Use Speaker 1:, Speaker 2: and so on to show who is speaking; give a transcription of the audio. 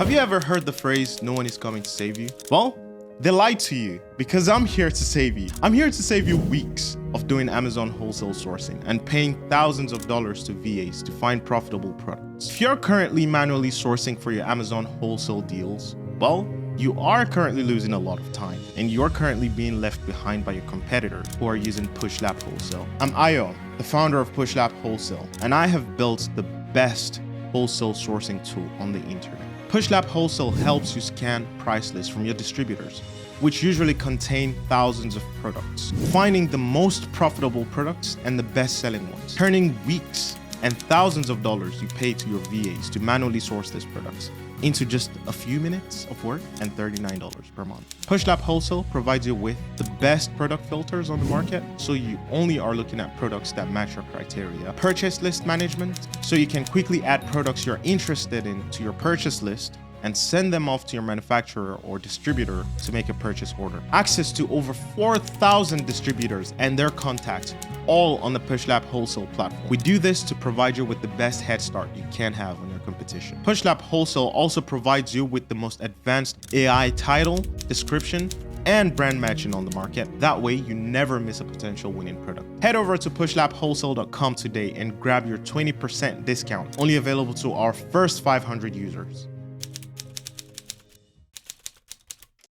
Speaker 1: Have you ever heard the phrase, no one is coming to save you? Well, they lied to you because I'm here to save you. I'm here to save you weeks of doing Amazon wholesale sourcing and paying thousands of dollars to VAs to find profitable products. If you're currently manually sourcing for your Amazon wholesale deals, well, you are currently losing a lot of time and you're currently being left behind by your competitors who are using Push Lap Wholesale. I'm Ayo, the founder of Push Lap Wholesale, and I have built the best wholesale sourcing tool on the internet. Push Lap Wholesale helps you scan price lists from your distributors, which usually contain thousands of products, finding the most profitable products and the best-selling ones, turning weeks and thousands of dollars you pay to your VAs to manually source these products into just a few minutes of work and $39 per month. Push Lap Wholesale provides you with the best product filters on the market, so you only are looking at products that match your criteria. Purchase list management, so you can quickly add products you're interested in to your purchase list and send them off to your manufacturer or distributor to make a purchase order. Access to over 4,000 distributors and their contacts, all on the Push Lap Wholesale platform. We do this to provide you with the best head start you can have on your competition. Push Lap Wholesale also provides you with the most advanced AI title, description, and brand matching on the market. That way, you never miss a potential winning product. Head over to pushlapwholesale.com today and grab your 20% discount, only available to our first 500 users.